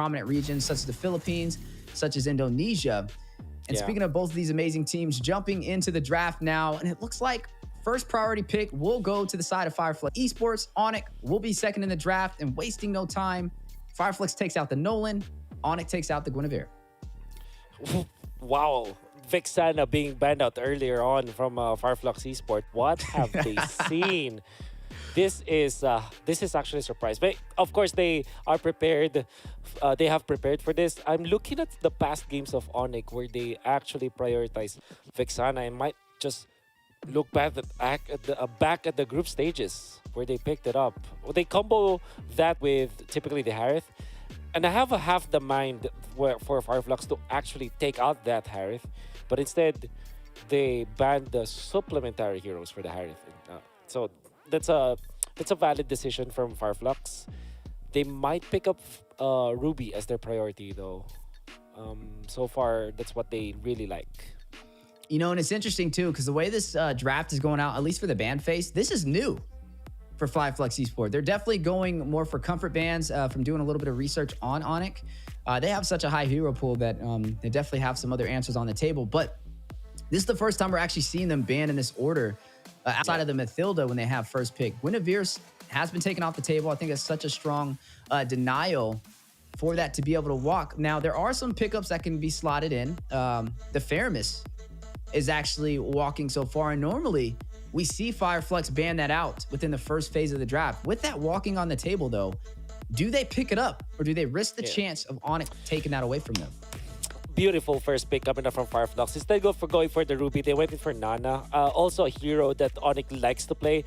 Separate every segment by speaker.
Speaker 1: prominent regions such as the Philippines, such as Indonesia. And speaking of both of these amazing teams, jumping into the draft now, and it looks like first priority pick will go to the side of FLUX Esports. ONIC will be second in the draft, and wasting no time, FLUX takes out the Nolan, ONIC takes out the Guinevere.
Speaker 2: Wow. Vexana being banned out earlier on from FLUX Esports. What have they seen? This is actually a surprise. But of course, they are prepared. They have prepared for this. I'm looking at the past games of ONIC where they actually prioritize Vexana. I might just look back at the group stages where they picked it up. Well, they combo that with typically the Harith. And I have a half the mind for FLUX to actually take out that Harith. But instead, they banned the supplementary heroes for the Harith. So that's a valid decision from FLUX. They might pick up Ruby as their priority though. So far, that's what they really like.
Speaker 1: You know, and it's interesting too, because the way this draft is going out, at least for the ban phase, this is new for FLUX Esports. They're definitely going more for comfort bans from doing a little bit of research on ONIC. They have such a high hero pool that they definitely have some other answers on the table. But this is the first time we're actually seeing them banned in this order. Outside of the Mathilda when they have first pick. Guinevere has been taken off the table. I think it's such a strong denial for that to be able to walk. Now, there are some pickups that can be slotted in. The Faramis is actually walking so far. And normally, we see FLUX ban that out within the first phase of the draft. With that walking on the table, though, do they pick it up? Or do they risk the chance of ONIC taking that away from them?
Speaker 2: Beautiful first pick coming up from FLUX. Instead of going for the Ruby, they went in for Nana. Also a hero that ONIC likes to play.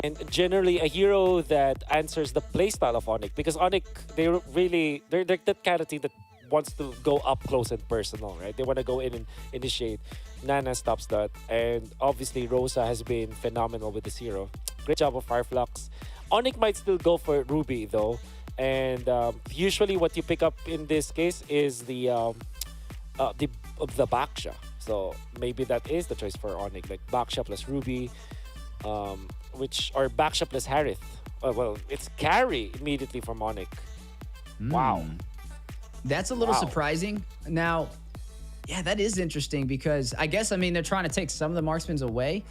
Speaker 2: And generally a hero that answers the playstyle of ONIC. Because ONIC, they're that kind of team that wants to go up close and personal, right? They want to go in and initiate. Nana stops that. And obviously Rosa has been phenomenal with this hero. Great job of FLUX. ONIC might still go for Ruby though. And usually what you pick up in this case is the Baksha. So maybe that is the choice for ONIC, like Baksha plus Ruby, or Baksha plus Harith. Well, it's carry immediately from ONIC. Wow.
Speaker 1: That's a little surprising. Now, yeah, that is interesting because I guess, I mean, they're trying to take some of the marksmans away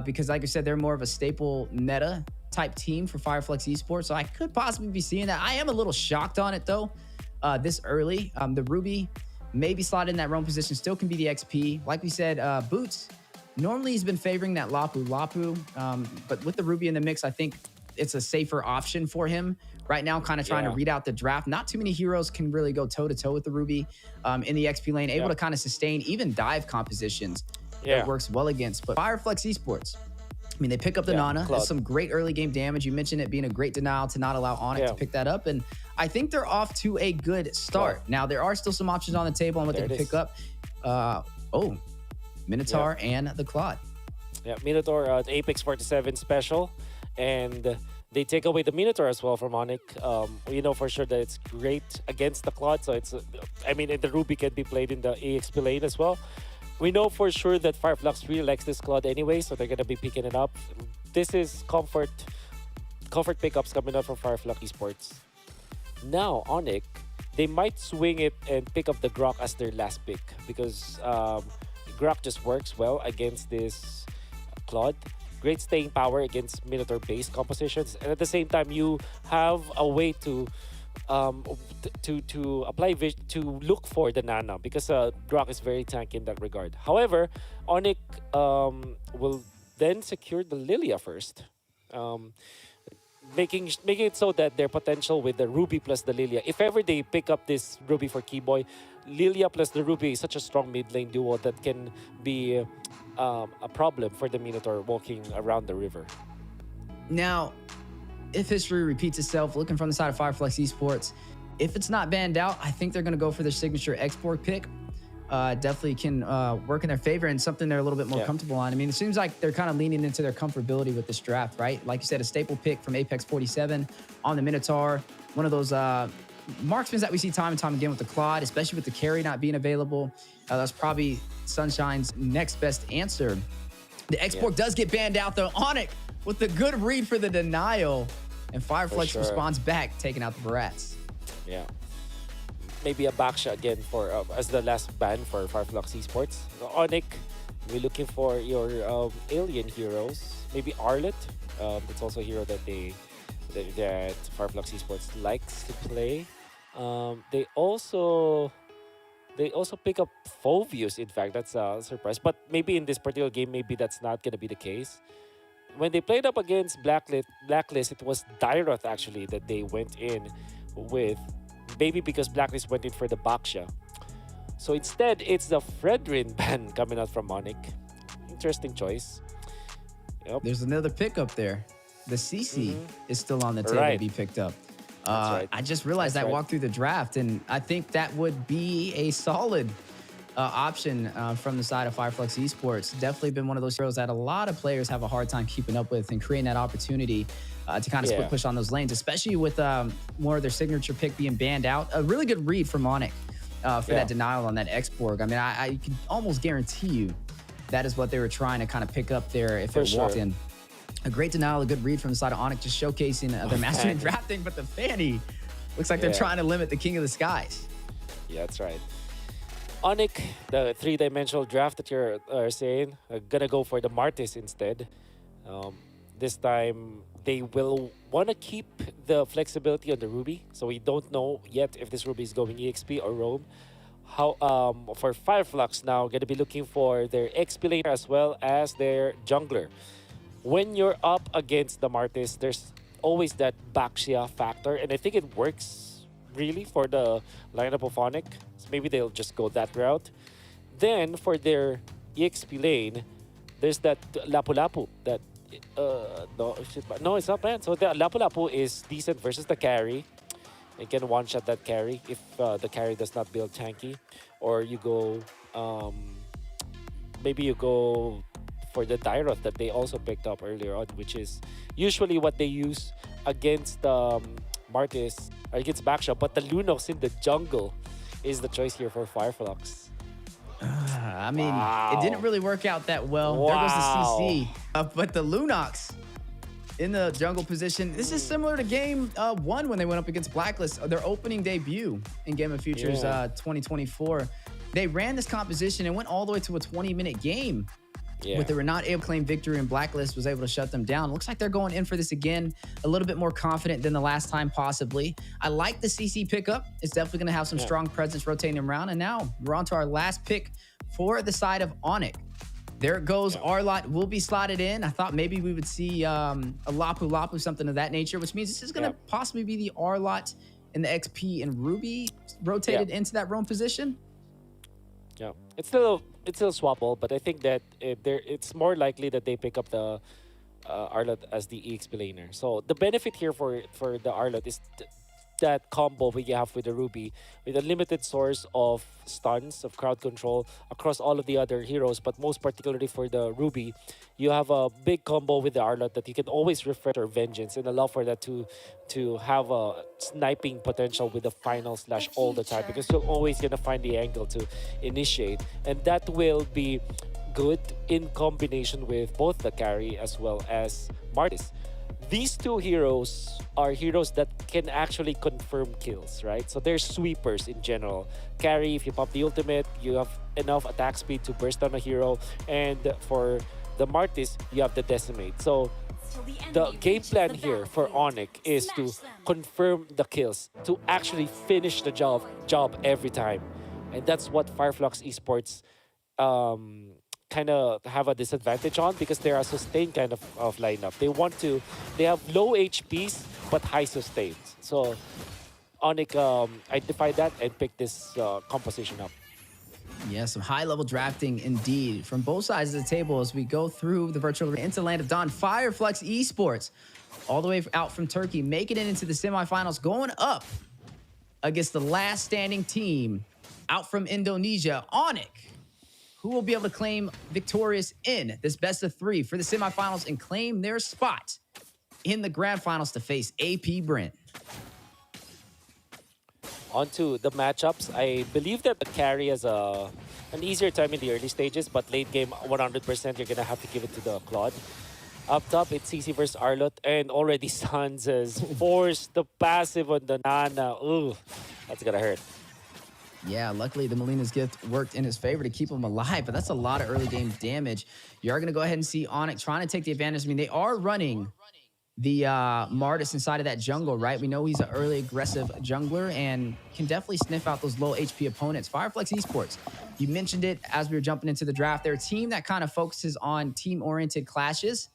Speaker 1: because like I said, they're more of a staple meta type team for FLUX Esports. So I could possibly be seeing that. I am a little shocked on it though, this early. The Ruby, maybe slot in that roam position, still can be the XP. Like we said, Boots, normally he's been favoring that Lapu. But with the Ruby in the mix, I think it's a safer option for him. Right now, kind of trying to read out the draft. Not too many heroes can really go toe-to-toe with the Ruby in the XP lane, able to kind of sustain even dive compositions that works well against. But FLUX Esports, I mean, they pick up the Nana. That's some great early game damage. You mentioned it being a great denial to not allow ONIC to pick that up. And I think they're off to a good start. Now, there are still some options on the table on what they can pick up. Minotaur and the Claude.
Speaker 2: Yeah, Minotaur, the Apex 47 special. And they take away the Minotaur as well from ONIC. We know for sure that it's great against the Claude. So it's, I mean, the Ruby can be played in the EXP lane as well. We know for sure that FLUX really likes this Claude anyway, so they're going to be picking it up. This is comfort pickups coming up from FLUX Esports. Now, ONIC, they might swing it and pick up the Grok as their last pick because Grok just works well against this Claude. Great staying power against Minotaur-based compositions. And at the same time, you have a way to apply vision to look for the Nana because Grok is very tanky in that regard. However, ONIC will then secure the Lilia first, making it so that their potential with the Ruby plus the Lilia, if ever they pick up this Ruby for Keyboy, Lilia plus the Ruby is such a strong mid lane duo that can be a problem for the Minotaur walking around the river.
Speaker 1: Now, if history repeats itself, looking from the side of FLUX Esports, if it's not banned out, I think they're going to go for their signature export pick. Definitely can work in their favor and something they're a little bit more comfortable on. I mean, it seems like they're kind of leaning into their comfortability with this draft, right? Like you said, a staple pick from Apex 47 on the Minotaur. One of those marksmen that we see time and time again with the Claude, especially with the carry not being available. That's probably Sunshine's next best answer. The export does get banned out, though. ONIC with the good read for the denial. And FLUX responds back, taking out the Barats.
Speaker 2: Yeah. maybe a backshot again for as the last ban for FLUX Esports. ONIC, we're looking for your alien heroes. Maybe Arlet. It's also a hero that that FLUX Esports likes to play. They also pick up Phovius. In fact, that's a surprise. But maybe in this particular game, maybe that's not gonna be the case. When they played up against Blacklist, it was Dyroth actually that they went in with. Maybe because Blacklist went in for the Baksha. So instead, it's the Fredrin ban coming out from ONIC. Interesting choice. Yep.
Speaker 1: There's another pickup there. The CC is still on the table to be picked up.
Speaker 2: Right.
Speaker 1: I just realized I walked through the draft, and I think that would be a solid option from the side of FLUX Esports. Definitely been one of those heroes that a lot of players have a hard time keeping up with and creating that opportunity to kind of split push on those lanes, especially with more of their signature pick being banned out. A really good read from ONIC for that denial on that X-Borg. I mean, I can almost guarantee you that is what they were trying to kind of pick up there if it walked in. A great denial, a good read from the side of ONIC, just showcasing their mastery in drafting, but the Fanny looks like they're trying to limit the King of the Skies.
Speaker 2: Yeah, that's right. ONIC, the three-dimensional draft that you're saying, gonna go for the Martis instead. This time, they will want to keep the flexibility on the Ruby. So we don't know yet if this Ruby is going EXP or Roam. How for FLUX now, gonna be looking for their XP laner as well as their jungler. When you're up against the Martis, there's always that Baxia factor, and I think it works really for the lineup of ONIC. So maybe they'll just go that route. Then for their EXP lane, there's that Lapu-Lapu that no, it's not bad. So the Lapu-Lapu is decent versus the carry. You can one-shot that carry if the carry does not build tanky, or you go maybe you go for the Dyroth that they also picked up earlier on, which is usually what they use against Martis or against Backshot. But the Lunox in the jungle is the choice here for FLUX.
Speaker 1: I mean, it didn't really work out that well. There goes the CC. But the Lunox in the jungle position, this is similar to game 1 when they went up against Blacklist, their opening debut in Game of Futures 2024. They ran this composition and went all the way to a 20-minute game. But they were not able to claim victory, and Blacklist was able to shut them down. Looks like they're going in for this again, a little bit more confident than the last time, possibly. I like the CC pickup. It's definitely going to have some strong presence rotating them around. And now we're on to our last pick for the side of ONIC. There it goes. Arlot will be slotted in. I thought maybe we would see a Lapu-Lapu, something of that nature, which means this is going to possibly be the Arlot and the XP and Ruby rotated into that roam position.
Speaker 2: Yeah, it's still swappable, but I think that it's more likely that they pick up the Arlot as the EXP laner. So the benefit here for the Arlot is that combo we have with the Ruby, with a limited source of stuns, of crowd control across all of the other heroes, but most particularly for the Ruby, you have a big combo with the Arlot that you can always refresh or Vengeance and allow for that to have a sniping potential with the final slash all the time, because you're always gonna find the angle to initiate, and that will be good in combination with both the carry as well as Martis. These two heroes are heroes that can actually confirm kills, right? So they're sweepers in general. Carry, if you pop the ultimate, you have enough attack speed to burst down a hero. And for the Martis, you have the Decimate. So the game plan here for ONIC is to confirm the kills, to actually finish the job every time. And that's what FLUX Esports kind of have a disadvantage on, because they're a sustained kind of lineup. They have low HPs but high sustains. So ONIC identified that and picked this composition up.
Speaker 1: Yeah, some high-level drafting indeed from both sides of the table as we go through the virtual into Land of Dawn. FLUX Esports, all the way out from Turkey, making it into the semifinals, going up against the last standing team out from Indonesia, ONIC, who will be able to claim victorious in this best of 3 for the semifinals and claim their spot in the grand finals to face AP Brent.
Speaker 2: On to the matchups. I believe that the carry has an easier time in the early stages, but late game, 100%, you're going to have to give it to the Claude. Up top, it's CC versus Arlot, and already Sans has forced the passive on the Nana. Ooh, that's going to hurt.
Speaker 1: Yeah, luckily the Molina's gift worked in his favor to keep him alive, but that's a lot of early game damage. You are going to go ahead and see ONIC trying to take the advantage. I mean, they are running the Martis inside of that jungle, right? We know he's an early aggressive jungler and can definitely sniff out those low HP opponents. FLUX Esports, you mentioned it as we were jumping into the draft. They're a team that kind of focuses on team-oriented clashes,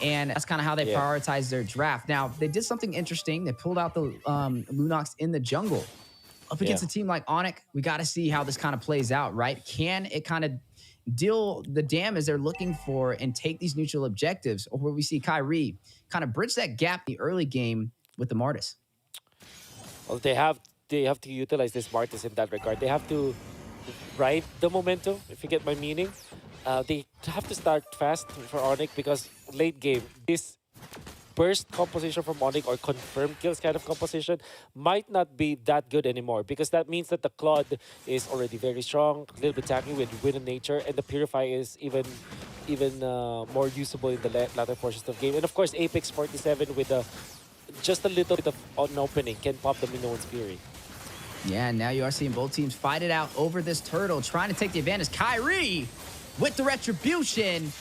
Speaker 1: and that's kind of how they
Speaker 2: Yeah.
Speaker 1: prioritize their draft. Now, they did something interesting. They pulled out the Lunox in the jungle. Up against a team like ONIC, we got to see how this kind of plays out, right? Can it kind of deal the damage they're looking for and take these neutral objectives? Or where we see Kyrie kind of bridge that gap in the early game with the Martis?
Speaker 2: Well, they have to utilize this Martis in that regard. They have to ride the momentum, if you get my meaning. They have to start fast for ONIC because late game, this burst composition from ONIC or confirmed kills kind of composition might not be that good anymore because that means that the Claude is already very strong, a little bit tanky with Wind Nature, and the Purify is even more usable in the latter portions of the game. And of course, Apex 47 with just a little bit of an opening can pop the Minoan's Fury.
Speaker 1: Yeah, and now you are seeing both teams fight it out over this turtle, trying to take the advantage. Kyrie with the retribution,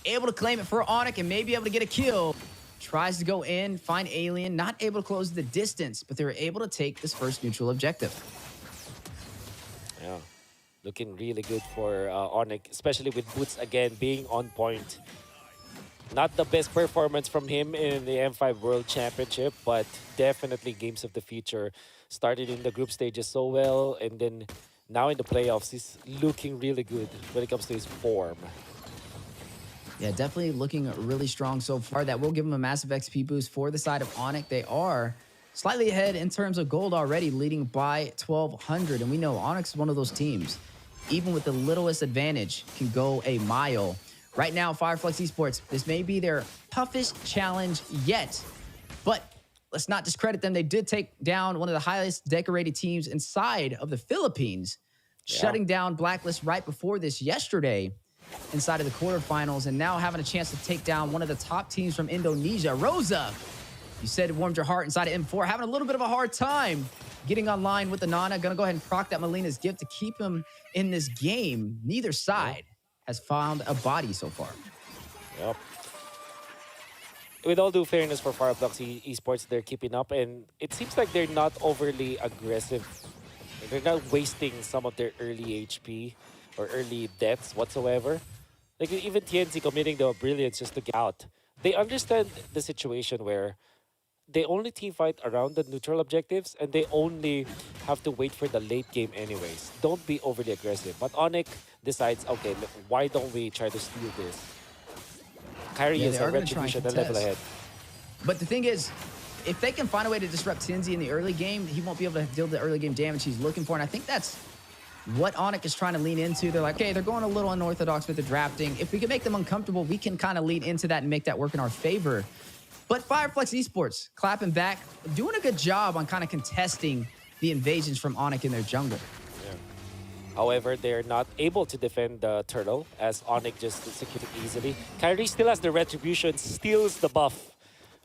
Speaker 1: able to claim it for ONIC and maybe able to get a kill. Tries to go in, find Alien, not able to close the distance, but they were able to take this first neutral objective.
Speaker 2: Yeah, looking really good for ONIC, especially with Boots again being on point. Not the best performance from him in the M5 World Championship, but definitely games of the future. Started in the group stages so well, and then now in the playoffs, he's looking really good when it comes to his form.
Speaker 1: Yeah, definitely looking really strong so far. That will give them a massive XP boost for the side of ONIC. They are slightly ahead in terms of gold already, leading by 1,200. And we know ONIC is one of those teams, even with the littlest advantage, can go a mile. Right now, FLUX Esports, this may be their toughest challenge yet, but let's not discredit them. They did take down one of the highest decorated teams inside of the Philippines, shutting down Blacklist right before this yesterday inside of the quarterfinals, and now having a chance to take down one of the top teams from Indonesia. Rosa, you said it warmed your heart inside of M4, having a little bit of a hard time getting online with the Nana. Gonna go ahead and proc that Molina's gift to keep him in this game. Neither side has found a body so far.
Speaker 2: Yep. With all due fairness for FLUX Esports, they're keeping up, and it seems like they're not overly aggressive. They're not wasting some of their early HP or early deaths whatsoever. Like even TNC committing the brilliance just to get out. They understand the situation where they only team fight around the neutral objectives and they only have to wait for the late game anyways. Don't be overly aggressive. But ONIC decides, okay, why don't we try to steal this? Kyrie is a retribution a level ahead.
Speaker 1: But the thing is, if they can find a way to disrupt Tinzy in the early game, he won't be able to deal the early game damage he's looking for. And I think that's what ONIC is trying to lean into. They're like, okay, they're going a little unorthodox with the drafting. If we can make them uncomfortable, we can kind of lean into that and make that work in our favor. But FLUX Esports, clapping back, doing a good job on kind of contesting the invasions from ONIC in their jungle.
Speaker 2: Yeah. However, they're not able to defend the turtle as ONIC just executed easily. Kyrie still has the retribution, steals the buff.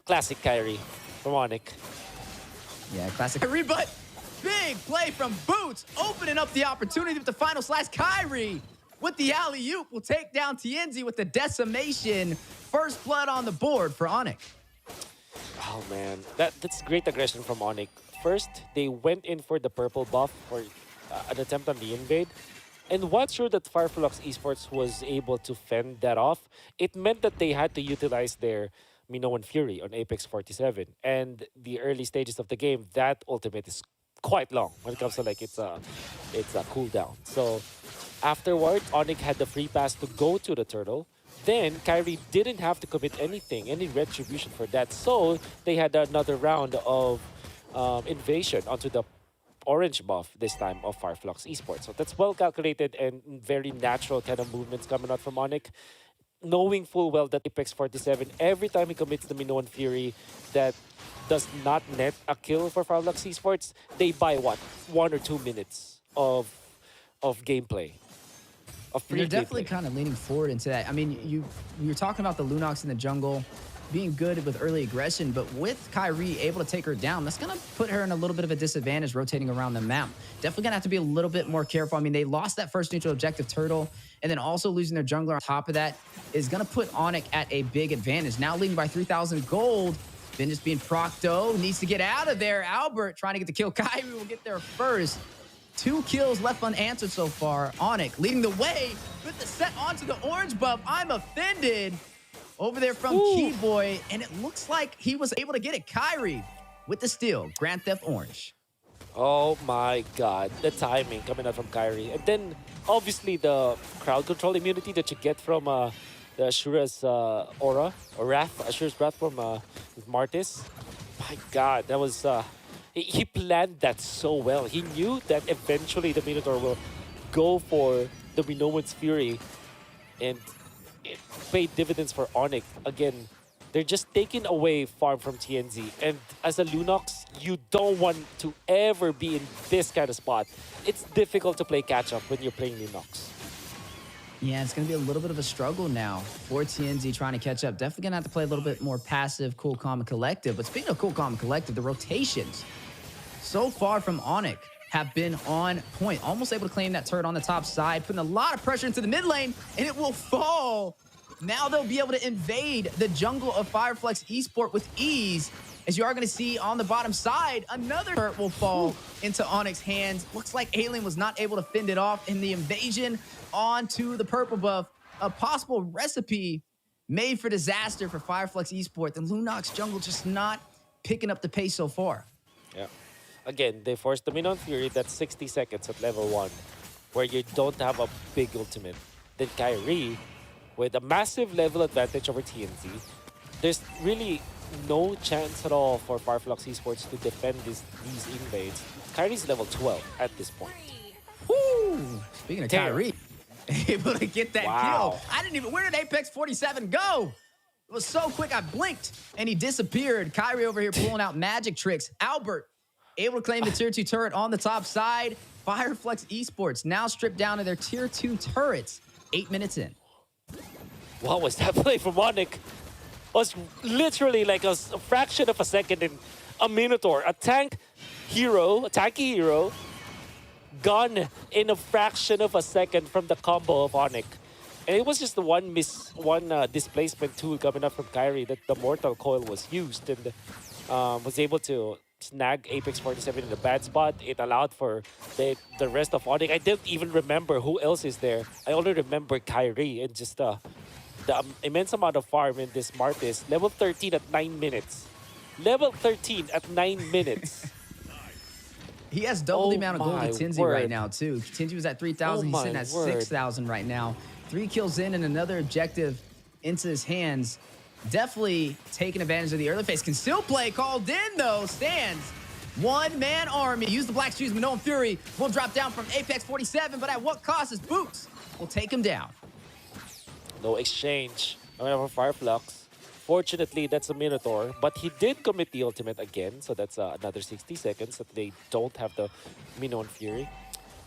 Speaker 2: Classic Kyrie from ONIC.
Speaker 1: Yeah, classic Kyrie, but big play from Boots, opening up the opportunity with the final slash. Kyrie with the alley-oop will take down Tienzi with the decimation. First blood on the board for ONIC.
Speaker 2: Oh man, that's great aggression from ONIC. First, they went in for the purple buff for an attempt on the invade. And once sure that FLUX Esports was able to fend that off, it meant that they had to utilize their Minoan Fury on Apex 47. And the early stages of the game, that ultimate is quite long when it comes to like it's a cooldown. So afterward, ONIC had the free pass to go to the turtle. Then Kyrie didn't have to commit any retribution for that. So they had another round of invasion onto the orange buff this time of FLUX Esports. So that's well calculated and very natural kind of movements coming out from ONIC. Knowing full well that Apex 47, every time he commits the Minoan Fury that does not net a kill for FLUX Esports, they buy what? 1 or 2 minutes of gameplay.
Speaker 1: They're definitely kind of leaning forward into that. I mean, you're talking about the Lunox in the jungle. being good with early aggression, but with Kyrie able to take her down, that's going to put her in a little bit of a disadvantage rotating around the map. Definitely going to have to be a little bit more careful. I mean, they lost that first neutral objective turtle, and then also losing their jungler on top of that is going to put ONIC at a big advantage. Now leading by 3,000 gold. Vengeance being procto, needs to get out of there. Albert trying to get the kill. Kyrie will get there first. 2 kills left unanswered so far. ONIC leading the way with the set onto the orange buff. I'm offended over there from Keyboy, and it looks like he was able to get it. Kyrie with the steal. Grand Theft Orange.
Speaker 2: Oh my god, the timing coming out from Kyrie. And then obviously the crowd control immunity that you get from the Ashura's aura, or Wrath, Ashura's Wrath from Martis. My god, that was... he planned that so well. He knew that eventually the Minotaur will go for the Minoan's Fury, and it paid dividends for ONIC. Again, they're just taking away farm from TNZ. And as a Lunox, you don't want to ever be in this kind of spot. It's difficult to play catch-up when you're playing Lunox.
Speaker 1: Yeah, it's going to be a little bit of a struggle now for TNZ trying to catch up. Definitely going to have to play a little bit more passive, cool, calm, and collective. But speaking of cool, calm, and collective, the rotations so far from ONIC have been on point. Almost able to claim that turret on the top side, putting a lot of pressure into the mid lane, and it will fall. Now they'll be able to invade the jungle of FLUX Esport with ease. As you are going to see on the bottom side, another turret will fall into ONIC's hands. Looks like Alien was not able to fend it off in the invasion onto the purple buff. A possible recipe made for disaster for FLUX Esport. The Lunox jungle just not picking up the pace so far.
Speaker 2: Yeah. Again, they forced the Minoan Fury. That's 60 seconds at level 1, where you don't have a big ultimate. Then Kyrie, with a massive level advantage over TNZ, there's really no chance at all for FLUX Esports to defend these invades. Kyrie's level 12 at this point.
Speaker 1: Woo! Speaking of Kyrie, able to get that kill. I didn't even... Where did Apex 47 go? It was so quick, I blinked, and he disappeared. Kyrie over here pulling out magic tricks. Albert able to claim the tier 2 turret on the top side. FLUX Esports now stripped down to their tier 2 turrets. 8 minutes in.
Speaker 2: What was that play from ONIC? Was literally like a fraction of a second in a Minotaur. A tanky hero, gone in a fraction of a second from the combo of ONIC. And it was just the one displacement tool coming up from Kyrie that the Mortal Coil was used, and was able to snag Apex 47 in a bad spot. It allowed for the rest of ONIC. I didn't even remember who else is there. I only remember Kyrie, and just the immense amount of farm in this Martis. Level 13 at 9 minutes. Level 13 at 9 minutes.
Speaker 1: He has double the amount of gold as Tinzy right now, too. Tinzy was at 3,000. He's sitting at 6,000 right now. 3 kills in and another objective into his hands. Definitely taking advantage of the early phase. Can still play. Called in, though. Stands. One-man army. Use the Black Shoes. Minoan Fury will drop down from Apex 47, but at what cost? His boots will take him down.
Speaker 2: No exchange. For FLUX. Fortunately, that's a Minotaur, but he did commit the ultimate again, so that's another 60 seconds that they don't have the Minoan Fury.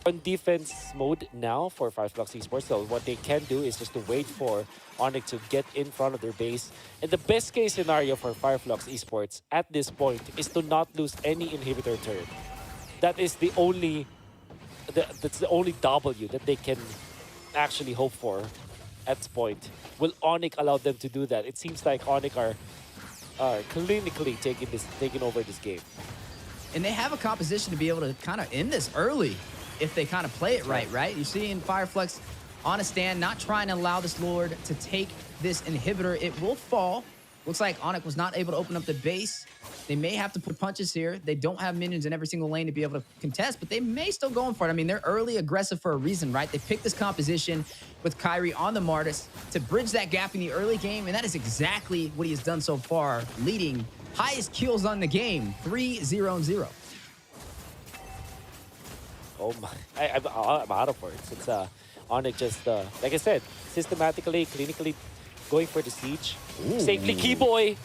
Speaker 2: On defense mode now for FLUX Esports, so what they can do is just to wait for ONIC to get in front of their base. And the best case scenario for FLUX Esports at this point is to not lose any inhibitor turret. That is the only W that they can actually hope for at this point. Will ONIC allow them to do that? It seems like ONIC are clinically taking over this game.
Speaker 1: And they have a composition to be able to kind of end this early if they kind of play it right? You're seeing FLUX on a stand, not trying to allow this Lord to take this inhibitor. It will fall. Looks like ONIC was not able to open up the base. They may have to put punches here. They don't have minions in every single lane to be able to contest, but they may still go for it. I mean, they're early aggressive for a reason, right? They picked this composition with Kyrie on the Martis to bridge that gap in the early game, and that is exactly what he has done so far, leading highest kills on the game, 3-0-0.
Speaker 2: Oh my, I'm out of words. It's ONIC just, like I said, systematically, clinically going for the siege.
Speaker 1: Ooh.
Speaker 2: Safely, Keyboy.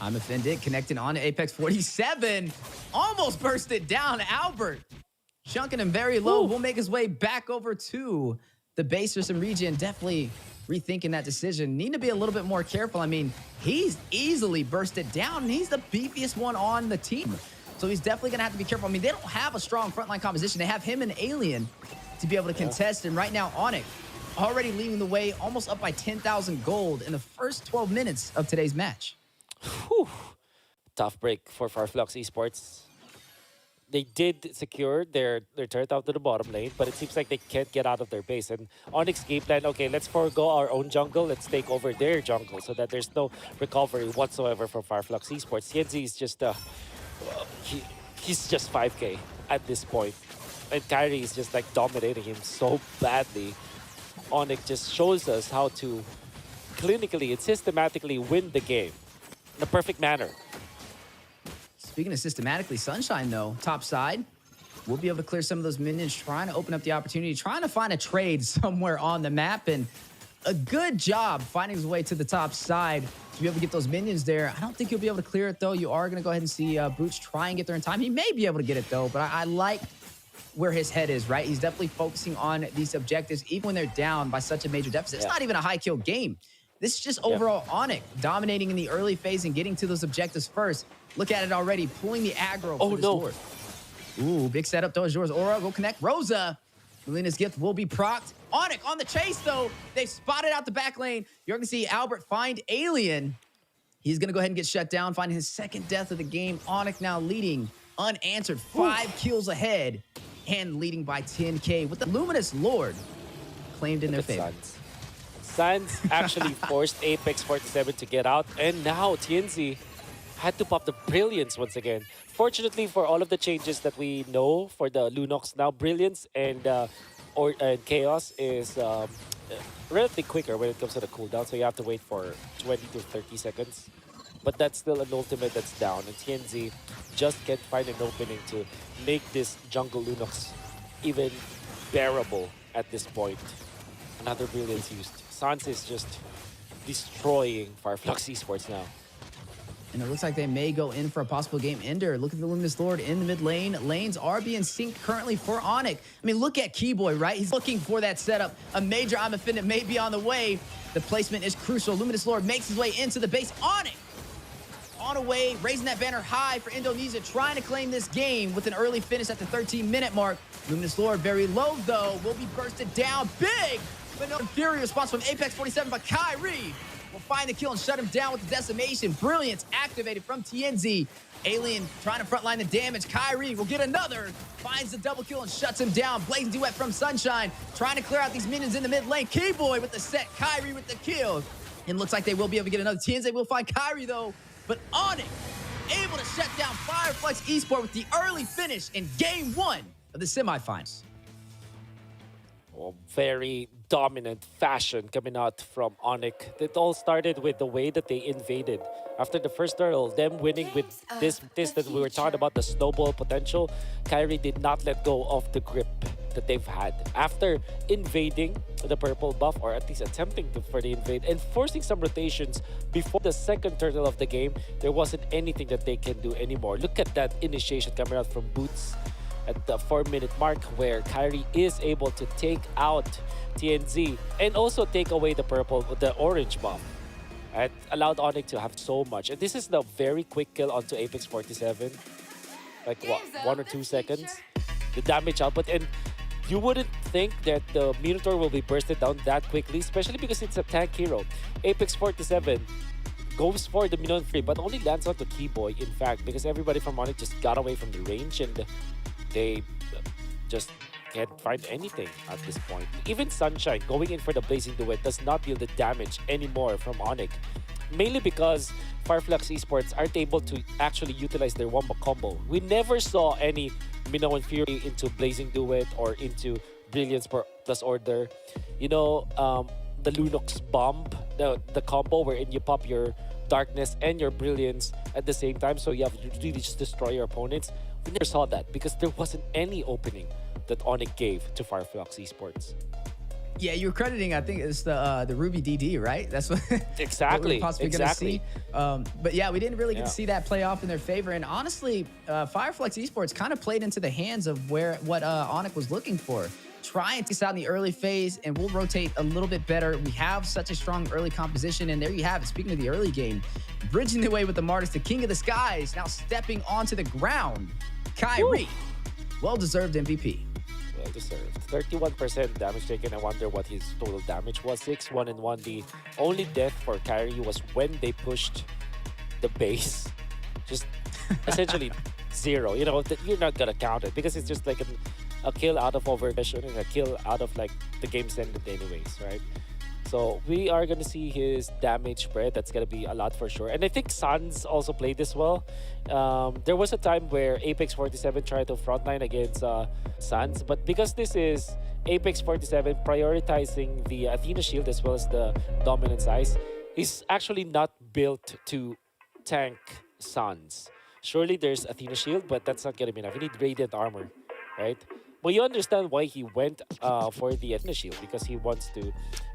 Speaker 1: I'm offended, connecting on to Apex 47. Almost burst it down. Albert chunking him very low. Will make his way back over to the base for some regen. Definitely rethinking that decision. Need to be a little bit more careful. I mean, he's easily bursted down, and he's the beefiest one on the team. So he's definitely going to have to be careful. I mean, they don't have a strong frontline composition. They have him and Alien to be able to contest. And right now, ONIC already leading the way, almost up by 10,000 gold in the first 12 minutes of today's match.
Speaker 2: Whew. Tough break for FLUX Esports. They did secure their turret out to the bottom lane, but it seems like they can't get out of their base. And ONIC's game plan, okay, let's forego our own jungle. Let's take over their jungle so that there's no recovery whatsoever from FLUX Esports. TNZ is just, he's just 5K at this point. And Kyrie is just like dominating him so badly. ONIC just shows us how to clinically and systematically win the game in a perfect manner.
Speaker 1: Speaking of systematically, Sunshine, though, top side, we'll be able to clear some of those minions, trying to open up the opportunity, trying to find a trade somewhere on the map, and a good job finding his way to the top side to be able to get those minions there. I don't think he'll be able to clear it, though. You are going to go ahead and see Boots try and get there in time. He may be able to get it, though, but I like where his head is, right? He's definitely focusing on these objectives, even when they're down by such a major deficit. It's not even a high kill game. This is just overall ONIC dominating in the early phase and getting to those objectives first. Look at it already, pulling the aggro for this Lord. Ooh, big setup though. Azura's Aura will connect. Rosa, Melina's gift will be procced. ONIC on the chase though. They've spotted out the back lane. You're gonna see Albert find Alien. He's gonna go ahead and get shut down, finding his second death of the game. ONIC now leading unanswered, 5 kills ahead and leading by 10K with the Luminous Lord claimed in their favor.
Speaker 2: Suns actually forced Apex 47 to get out, and now TNZ had to pop the Brilliance once again. Fortunately for all of the changes that we know for the Lunox, now Brilliance and Chaos is relatively quicker when it comes to the cooldown, so you have to wait for 20 to 30 seconds. But that's still an ultimate that's down, and TNZ just can't find an opening to make this jungle Lunox even bearable at this point. Another Brilliance used. Sans is just destroying FLUX Esports now.
Speaker 1: And it looks like they may go in for a possible game ender. Look at the Luminous Lord in the mid lane. Lanes are being synced currently for ONIC. I mean, look at Keyboy, right? He's looking for that setup. A major I'm Offended may be on the way. The placement is crucial. Luminous Lord makes his way into the base. ONIC on a way, raising that banner high for Indonesia, trying to claim this game with an early finish at the 13-minute mark. Luminous Lord very low, though, will be bursted down. Big, but no inferior response from Apex 47, but Kyrie will find the kill and shut him down with the decimation. Brilliance activated from TNZ. Alien trying to frontline the damage. Kyrie will get another. Finds the double kill and shuts him down. Blazing Duet from Sunshine. Trying to clear out these minions in the mid lane. Keyboy with the set. Kyrie with the kill. And looks like they will be able to get another. TNZ will find Kyrie though. But ONIC able to shut down FLUX Esports with the early finish in game 1 of the semifinals.
Speaker 2: Well, very dominant fashion coming out from ONIC. It all started with the way that they invaded. After the first turtle, them winning with this that we were talking about, the snowball potential, Kyrie did not let go of the grip that they've had. After invading the purple buff, or at least attempting to for the invade, and forcing some rotations before the second turtle of the game, there wasn't anything that they can do anymore. Look at that initiation coming out from Boots at the 4-minute mark, where Kyrie is able to take out TNZ and also take away the orange buff. It allowed ONIC to have so much. And this is the very quick kill onto Apex 47. Like what, 1 or 2 seconds? The damage output. And you wouldn't think that the Minotaur will be bursted down that quickly, especially because it's a tank hero. Apex 47 goes for the Minion 3, but only lands onto Keyboy, in fact, because everybody from ONIC just got away from the range and they just can't find anything at this point. Even Sunshine going in for the Blazing Duet does not deal the damage anymore from ONIC. Mainly because FLUX Esports aren't able to actually utilize their Wombo combo. We never saw any Minoan Fury into Blazing Duet or into Brilliance plus Order. You know, the Lunox Bomb, the combo wherein you pop your Darkness and your Brilliance at the same time, so you have to really just destroy your opponents. We never saw that because there wasn't any opening that ONIC gave to FLUX Esports.
Speaker 1: Yeah, you're crediting, I think it's the Ruby DD, right? That's what,
Speaker 2: exactly.
Speaker 1: what we're possibly going to see. But yeah, we didn't really get to see that play off in their favor. And honestly, FLUX Esports kind of played into the hands of what ONIC was looking for. try and take this out in the early phase, and we'll rotate a little bit better. We have such a strong early composition, and there you have it. Speaking of the early game, bridging the way with the Martis, the king of the skies, now stepping onto the ground. Kyrie, well-deserved MVP.
Speaker 2: Well deserved. 31% damage taken. I wonder what his total damage was. 6-1-1. The only death for Kyrie was when they pushed the base. Just essentially zero. You know, you're not gonna count it because it's just like a kill out of overvision and a kill out of like the game's ended anyways, right? So we are gonna see his damage spread. That's gonna be a lot for sure. And I think Suns also played this well. There was a time where Apex 47 tried to frontline against Suns, but because this is Apex 47 prioritizing the Athena shield as well as the dominance ice, he's actually not built to tank Suns. Surely there's Athena shield, but that's not gonna be enough. You need radiant armor, right? Well, you understand why he went for the Athena shield, because he wants to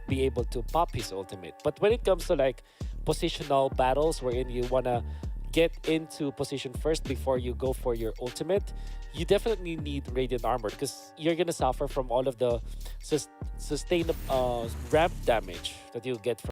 Speaker 2: be able to pop his ultimate. But when it comes to like positional battles wherein you wanna get into position first before you go for your ultimate, you definitely need radiant armor because you're gonna suffer from all of the sustained ramp damage that you'll get from